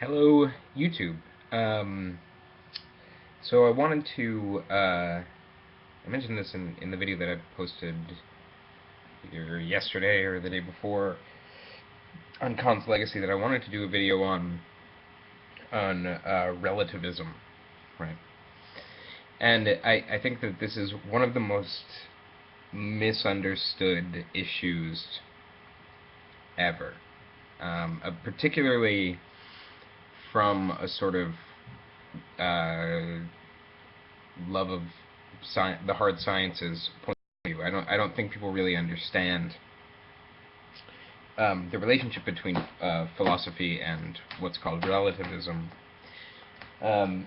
Hello, YouTube. So I wanted to, I mentioned this in the video that I posted either yesterday or the day before on Khan's Legacy, that I wanted to do a video on relativism, right? And I think that this is one of the most misunderstood issues ever, particularly from a sort of love of the hard sciences point of view. I don't think people really understand the relationship between philosophy and what's called relativism. Um,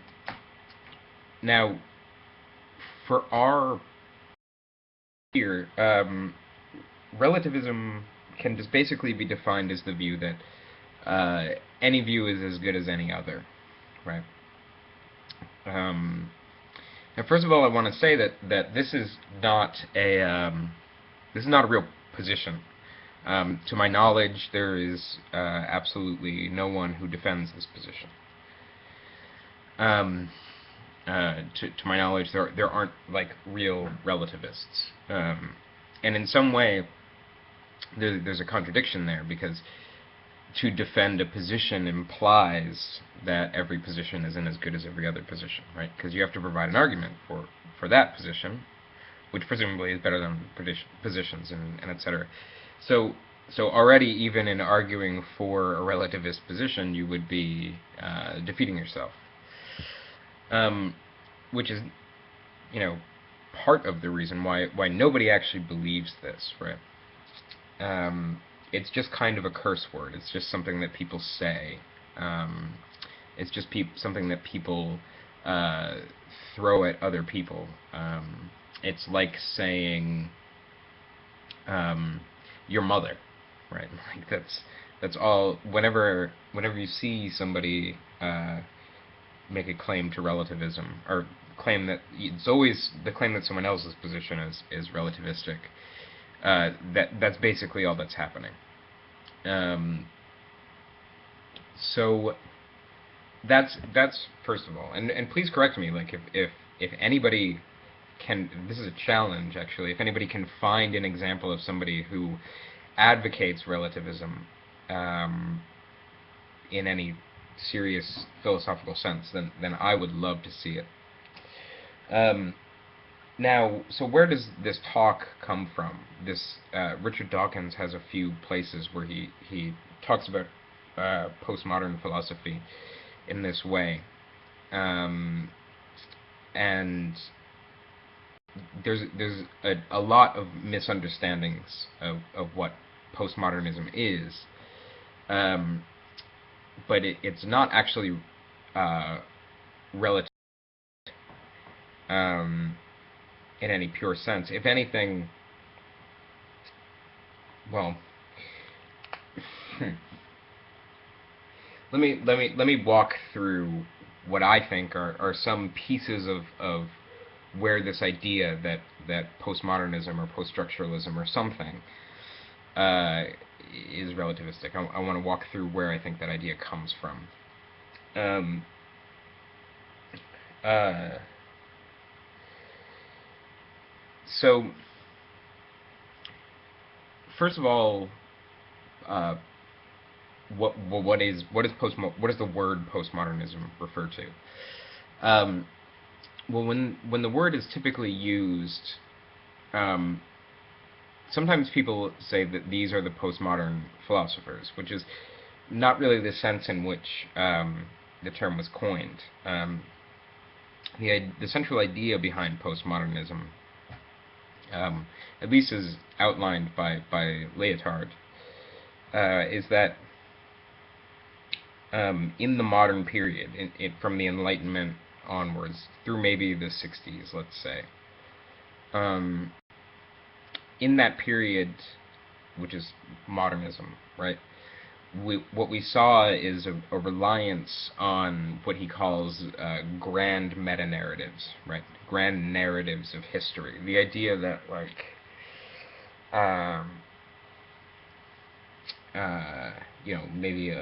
Now, for our here, relativism can just basically be defined as the view that any view is as good as any other, right? Now, first of all, I want to say that this is not a real position. To my knowledge, there is absolutely no one who defends this position. To my knowledge, there aren't like real relativists, and in some way, there's a contradiction there, because to defend a position implies that every position isn't as good as every other position, right? Because you have to provide an argument for that position, which presumably is better than positions, and etc. So already, even in arguing for a relativist position, you would be defeating yourself, which is, part of the reason why nobody actually believes this, right? It's just kind of a curse word. It's just something that people say. It's just something that people throw at other people. It's like saying your mother, right? Like that's all. Whenever you see somebody make a claim to relativism, or claim that it's always the claim that someone else's position is relativistic. That's basically all that's happening. So that's first of all, and please correct me, like if anybody can, this is a challenge actually, if anybody can find an example of somebody who advocates relativism in any serious philosophical sense, then I would love to see it. Now, so where does this talk come from? This Richard Dawkins has a few places where he talks about postmodern philosophy in this way, and there's a lot of misunderstandings of what postmodernism is, but it's not actually relative in any pure sense. If anything, well, let me walk through what I think are some pieces of where this idea that postmodernism or poststructuralism or something is relativistic. I want to walk through where I think that idea comes from. So, first of all, what does the word postmodernism refer to? Well, when the word is typically used, sometimes people say that these are the postmodern philosophers, which is not really the sense in which the term was coined. The central idea behind postmodernism, at least as outlined by Lyotard, is that in the modern period, from the Enlightenment onwards, through maybe the 60s, let's say, in that period, which is modernism, right? What we saw is a reliance on what he calls grand meta-narratives, right? Grand narratives of history. The idea that, like, maybe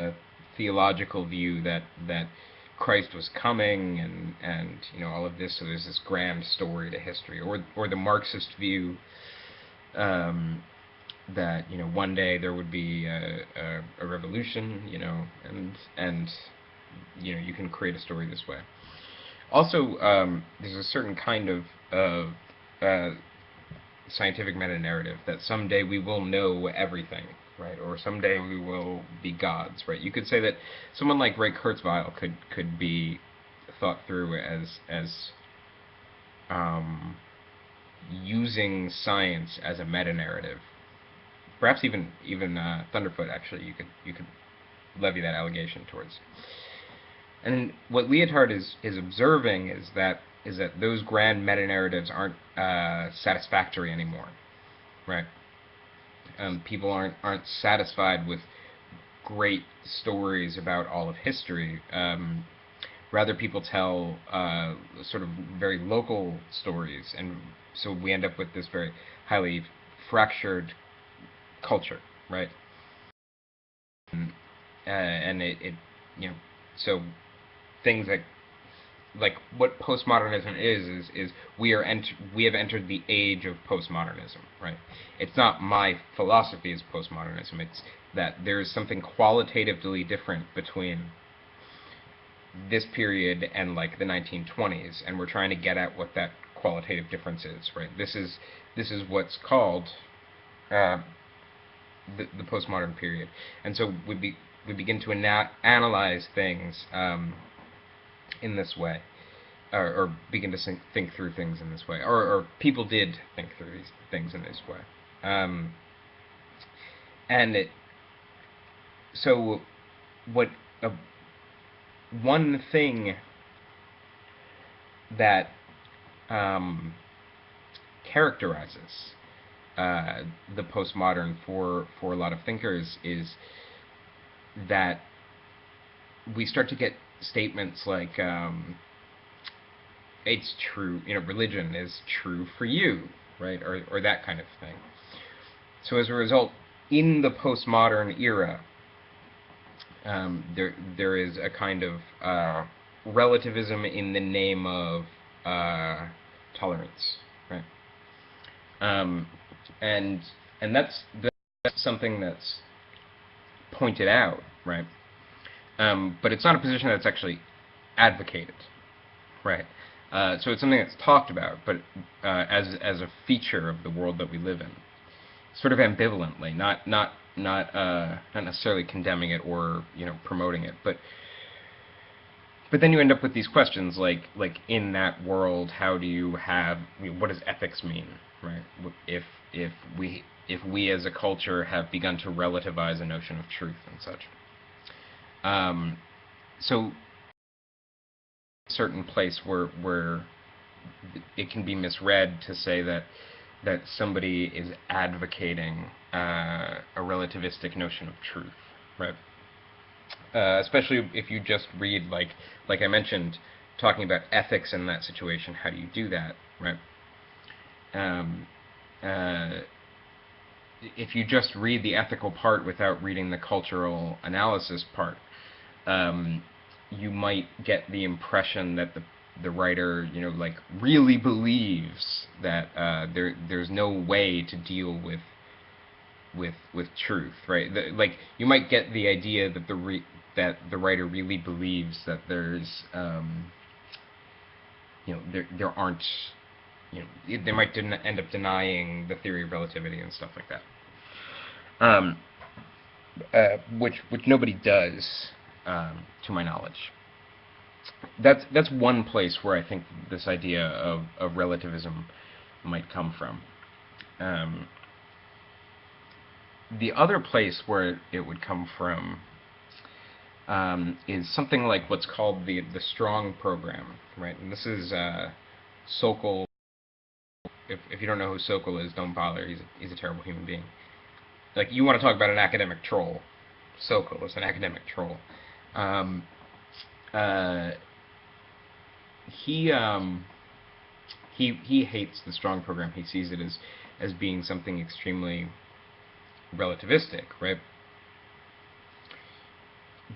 theological view that Christ was coming, and all of this. So there's this grand story to history, or the Marxist view, that one day there would be a revolution, and you can create a story this way. Also, there's a certain kind of scientific meta-narrative that someday we will know everything, right? Or someday we will be gods, right? You could say that someone like Ray Kurzweil could be thought through as using science as a meta-narrative. Perhaps even Thunderfoot, actually, you could levy that allegation towards. And what Leotard is observing is that those grand meta-narratives aren't satisfactory anymore, right? People aren't satisfied with great stories about all of history. Rather, people tell sort of very local stories, and so we end up with this very highly fractured culture, right? And it so things like what postmodernism is we have entered the age of postmodernism, right? It's not my philosophy is postmodernism. It's that there is something qualitatively different between this period and like the 1920s, and we're trying to get at what that qualitative difference is, right? This is what's called the postmodern period, and so we begin to analyze things in this way, or begin to think through things in this way, or people did think through these things in this way, so what one thing that characterizes the postmodern for a lot of thinkers is that we start to get statements like it's true, religion is true for you, right, or that kind of thing. So as a result, in the postmodern era, there is a kind of relativism in the name of tolerance, right? And that's something that's pointed out, right? But it's not a position that's actually advocated, right? So it's something that's talked about, but as a feature of the world that we live in, sort of ambivalently, not necessarily condemning it or promoting it, but then you end up with these questions like in that world, how do you have what does ethics mean, right? If we as a culture have begun to relativize a notion of truth and such. So a certain place where it can be misread to say that somebody is advocating a relativistic notion of truth, right? Especially if you just read, like I mentioned, talking about ethics in that situation. How do you do that, right? If you just read the ethical part without reading the cultural analysis part, you might get the impression that the writer, really believes that there's no way to deal with truth, right? You might get the idea that the writer really believes that there's, there aren't, they might end up denying the theory of relativity and stuff like that, which nobody does, to my knowledge. That's one place where I think this idea of relativism might come from. The other place where it would come from is something like what's called the strong program, right? And this is Sokal. If you don't know who Sokal is, don't bother. He's a terrible human being. Like, you want to talk about an academic troll? Sokal is an academic troll. He hates the strong program. He sees it as being something extremely relativistic, right?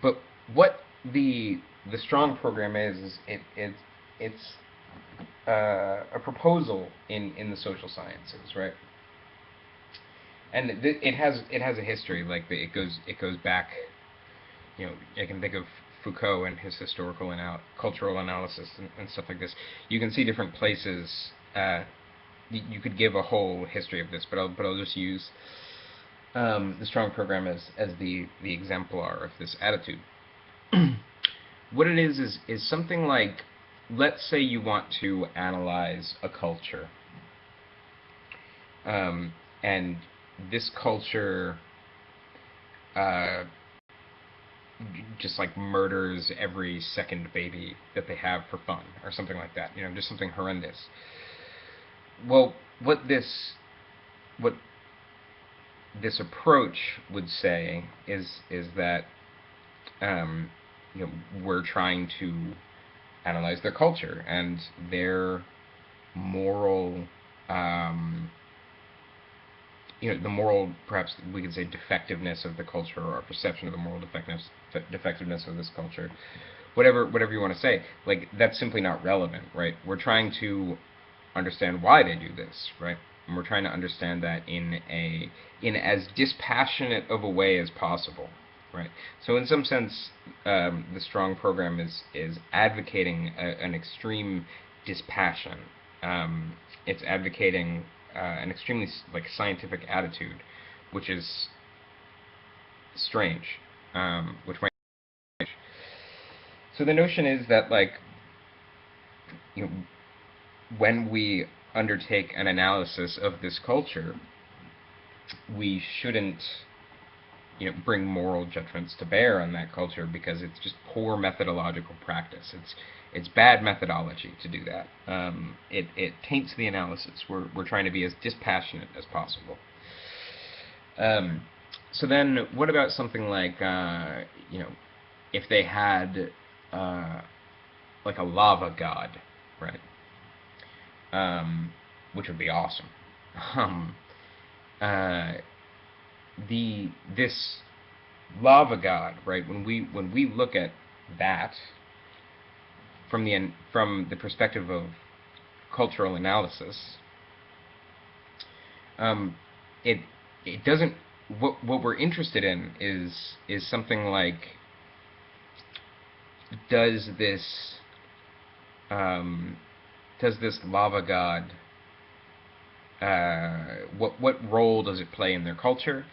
But what the strong program is it's a proposal in the social sciences, right? And it has a history. Like it goes back. You know, I can think of Foucault and his historical and cultural analysis and stuff like this. You can see different places. You could give a whole history of this, but I'll just use the strong program as the exemplar of this attitude. What it is something like, let's say you want to analyze a culture, and this culture just like murders every second baby that they have for fun, or something like that. You know, just something horrendous. Well, what this approach would say is that you know, we're trying to analyze their culture and their moral, you know, the moral, perhaps we could say, defectiveness of the culture, or our perception of the moral defectiveness of this culture, whatever you want to say. Like, that's simply not relevant, right? We're trying to understand why they do this, right? And we're trying to understand that in as dispassionate of a way as possible, right? So in some sense, the strong program is advocating an extreme dispassion. It's advocating an extremely scientific attitude, which is strange. Which might. So the notion is that, like, you know, when we undertake an analysis of this culture, we shouldn't, you know, bring moral judgments to bear on that culture, because it's just poor methodological practice. It's bad methodology to do that. It taints the analysis. We're trying to be as dispassionate as possible. So then, what about something like, you know, if they had like a lava god, right? Which would be awesome. This lava god, right? When we look at that from the perspective of cultural analysis, it doesn't. What we're interested in is something like, does this lava god, what role does it play in their culture?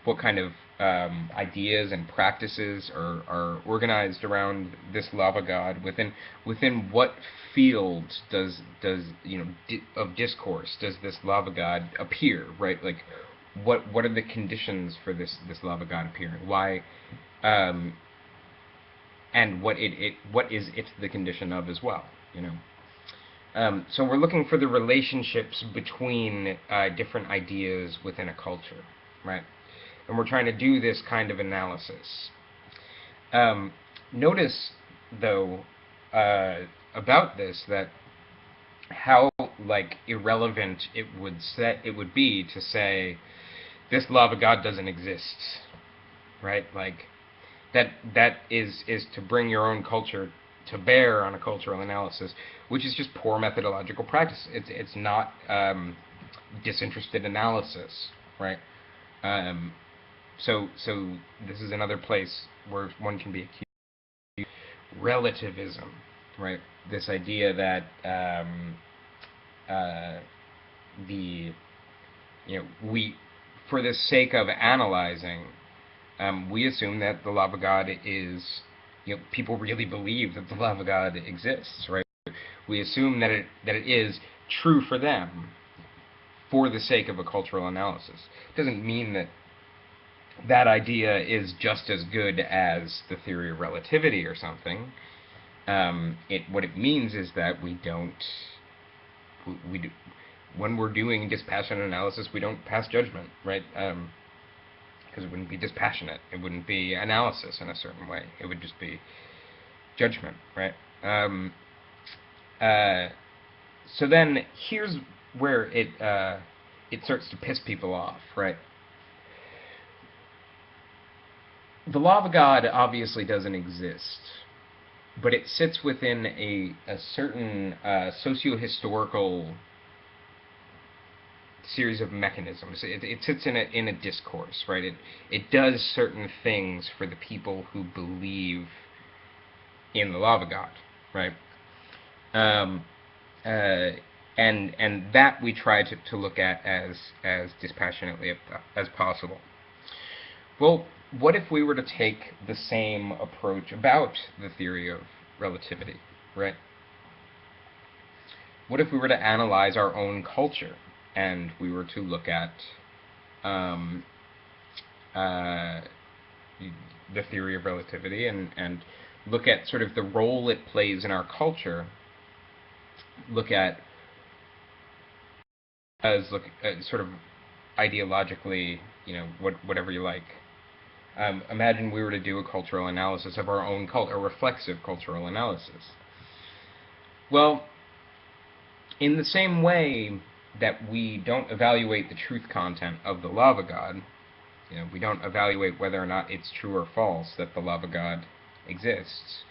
What kind of ideas and practices are organized around this lava god? Within what field does you know, of discourse does this lava god appear? Right, like what are the conditions for this lava god appearing? Why? And what is it the condition of as well? You know. So we're looking for the relationships between different ideas within a culture, right? And we're trying to do this kind of analysis. Notice, though, about this, that how irrelevant it would be to say this lava god doesn't exist, right? Like that is to bring your own culture to bear on a cultural analysis, which is just poor methodological practice. It's not disinterested analysis, right? So this is another place where one can be accused of relativism, right? This idea that we, for the sake of analyzing, we assume that the lava god is, you know, people really believe that the lava god exists, right? We assume that it is true for them for the sake of a cultural analysis. It doesn't mean that idea is just as good as the theory of relativity or something. What it means is that we don't, when we're doing dispassionate analysis, we don't pass judgment, right? Because it wouldn't be dispassionate. It wouldn't be analysis in a certain way. It would just be judgment, right? So then here's where it starts to piss people off, right? the law of God obviously doesn't exist, but it sits within a certain socio-historical series of mechanisms. It sits in a discourse, right? It does certain things for the people who believe in the law of God, right? Um, and that we try to look at as dispassionately as possible. Well, what if we were to take the same approach about the theory of relativity, right? What if we were to analyze our own culture and we were to look at um, uh, the theory of relativity and look at sort of the role it plays in our culture, look at sort of ideologically, whatever you like. Imagine we were to do a cultural analysis of our own culture, a reflexive cultural analysis. Well, in the same way that we don't evaluate the truth content of the law of God, we don't evaluate whether or not it's true or false that the law of God exists.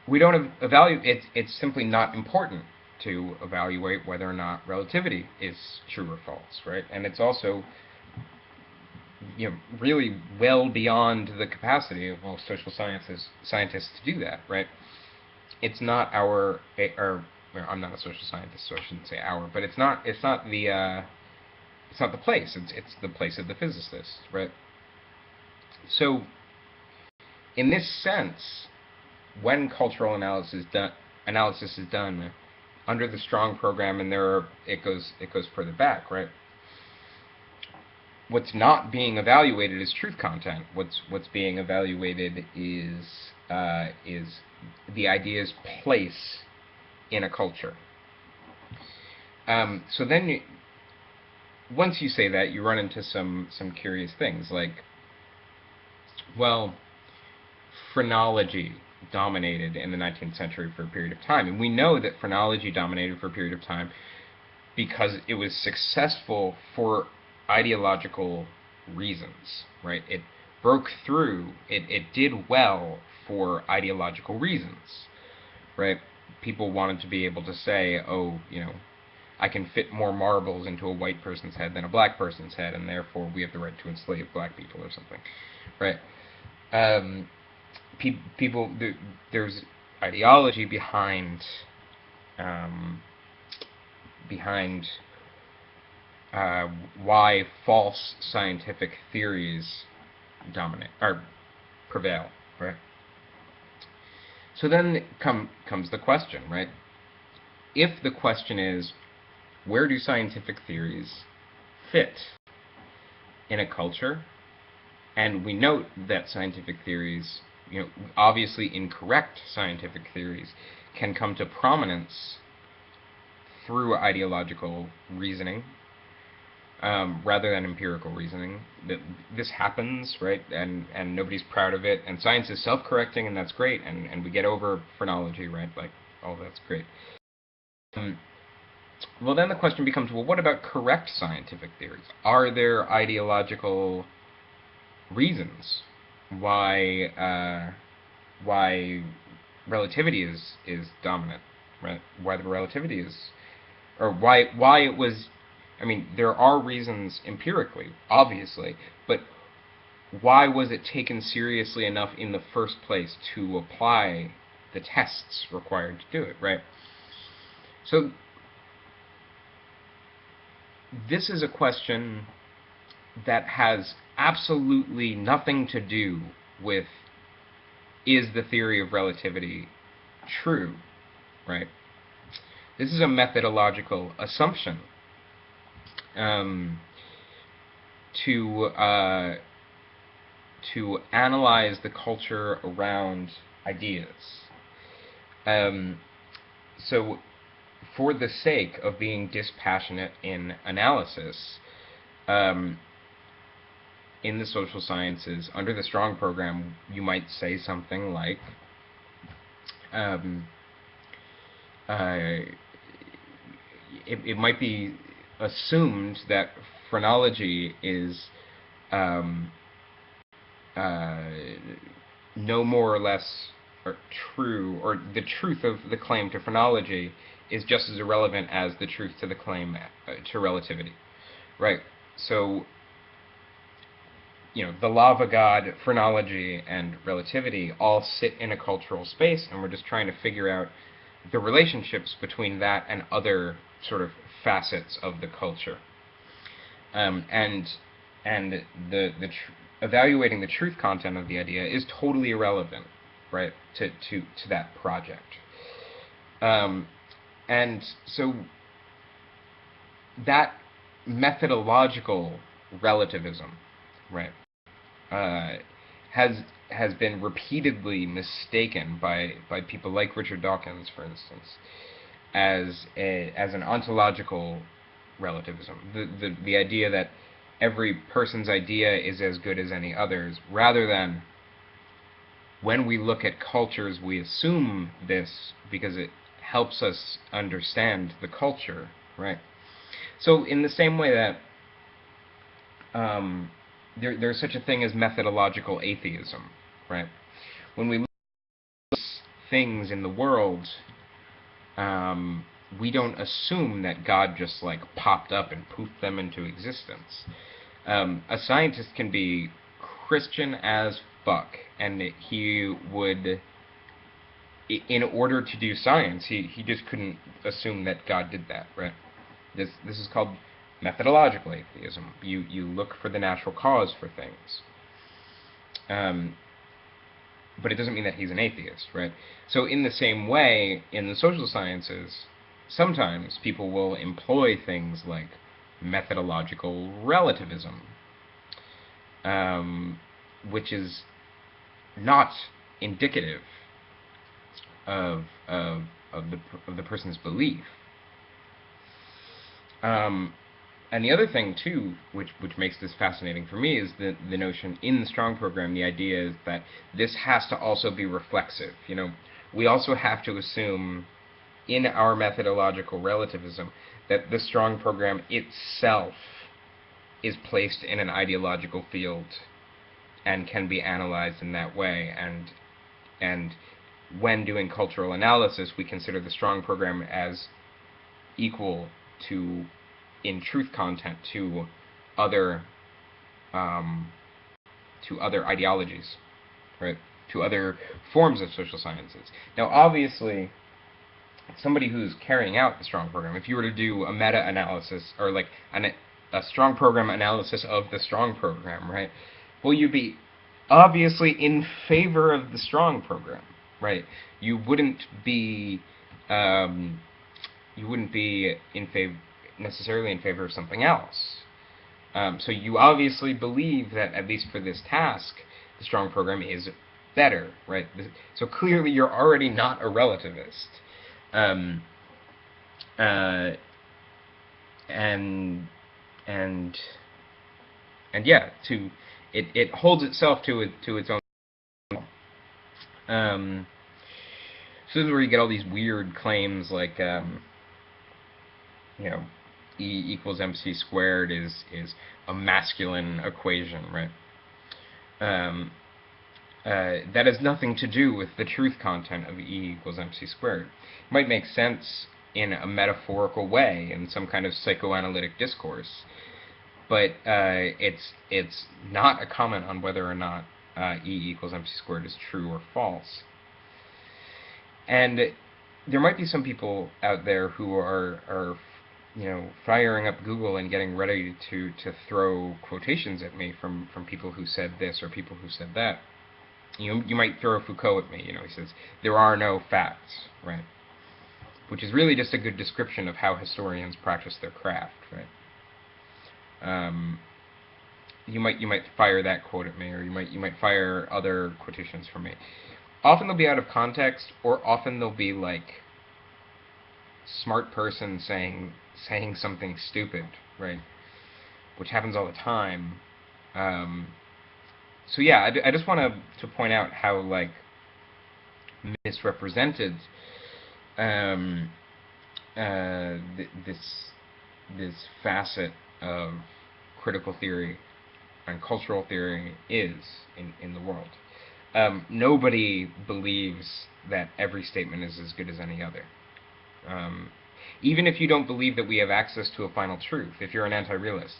We don't evaluate, it's simply not important to evaluate whether or not relativity is true or false, right? And it's also really well beyond the capacity of most social scientists to do that, right? It's not I'm not a social scientist, so I shouldn't say our, but it's not the place. It's the place of the physicist, right? So, in this sense, when cultural analysis is done under the strong program, and it goes further back, right? What's not being evaluated is truth content. What's being evaluated is the idea's place in a culture. So then, once you say that, you run into some curious things, like, well, phrenology dominated in the 19th century for a period of time, and we know that phrenology dominated for a period of time because it was successful for ideological reasons, right? It broke through, it did well for ideological reasons, right? People wanted to be able to say, oh, I can fit more marbles into a white person's head than a black person's head, and therefore we have the right to enslave black people or something, right? There's ideology behind why false scientific theories dominate or prevail, right? So then comes the question, right? If the question is, where do scientific theories fit in a culture? And we note that scientific theories, obviously incorrect scientific theories, can come to prominence through ideological reasoning rather than empirical reasoning. This happens, right? And nobody's proud of it. And science is self-correcting, and that's great. And we get over phrenology, right? Like, all that's great. Well, then the question becomes, well, what about correct scientific theories? Are there ideological reasons why relativity is dominant, right? Why the relativity is, or why it was. I mean, there are reasons empirically, obviously, but why was it taken seriously enough in the first place to apply the tests required to do it, right? So this is a question that has absolutely nothing to do with, is the theory of relativity true, right? This is a methodological assumption to analyze the culture around ideas. So, for the sake of being dispassionate in analysis, in the social sciences, under the strong program, you might say something like, it might be assumed that phrenology is uh, no more or less or true, or the truth of the claim to phrenology is just as irrelevant as the truth to the claim to relativity, right? So, the lava god, phrenology, and relativity all sit in a cultural space, and we're just trying to figure out the relationships between that and other sort of facets of the culture. And evaluating the truth content of the idea is totally irrelevant, right, to that project. And so that methodological relativism, right, has been repeatedly mistaken by people like Richard Dawkins, for instance, as an ontological relativism. The idea that every person's idea is as good as any other's, rather than when we look at cultures we assume this because it helps us understand the culture, right? So in the same way that there's such a thing as methodological atheism, right? When we look at things in the world, we don't assume that God just like popped up and poofed them into existence. A scientist can be Christian as fuck, and he would, in order to do science, he just couldn't assume that God did that, right? This is called methodological atheism. You look for the natural cause for things. But it doesn't mean that he's an atheist, right? So in the same way, in the social sciences, sometimes people will employ things like methodological relativism, which is not indicative of the person's belief. And the other thing too, which makes this fascinating for me, is the notion in the Strong program. The idea is that this has to also be reflexive. We also have to assume in our methodological relativism that the Strong program itself is placed in an ideological field and can be analyzed in that way. And when doing cultural analysis, we consider the Strong program as equal to, in truth content, to other ideologies, right? To other forms of social sciences. Now, obviously, somebody who's carrying out the Strong program, if you were to do a meta-analysis, or like a Strong program analysis of the Strong program, right? Well, you'd be obviously in favor of the Strong program, right? You wouldn't be necessarily in favor of something else. So you obviously believe that, at least for this task, the Strong program is better, right? So clearly you're already not a relativist. And yeah, it holds itself to its own. So this is where you get all these weird claims like, E equals mc squared is a masculine equation, right? That has nothing to do with the truth content of E equals mc squared. It might make sense in a metaphorical way, in some kind of psychoanalytic discourse, but it's not a comment on whether or not E equals mc squared is true or false. And there might be some people out there who are firing up Google and getting ready to throw quotations at me from people who said this or people who said that. You might throw Foucault at me. He says there are no facts, right? Which is really just a good description of how historians practice their craft, right? You might fire that quote at me, or you might fire other quotations from me. Often they'll be out of context, or often they'll be like smart person saying something stupid, right? Which happens all the time. So yeah, I just want to point out how like misrepresented this facet of critical theory and cultural theory is in the world. Nobody believes that every statement is as good as any other. Even if you don't believe that we have access to a final truth, if you're an anti-realist,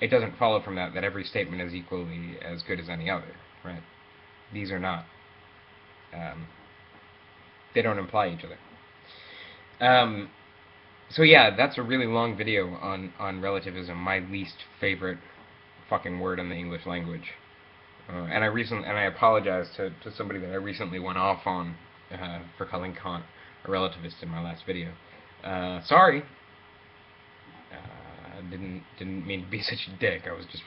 it doesn't follow from that that every statement is equally as good as any other, right? These are not. They don't imply each other. So yeah, that's a really long video on relativism, my least favorite fucking word in the English language. And I apologize to somebody that I recently went off on for calling Kant a relativist in my last video. Sorry. Didn't mean to be such a dick. I was just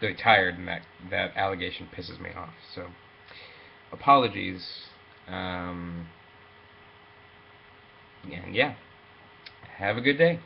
really tired, and that allegation pisses me off. So apologies. And yeah, have a good day.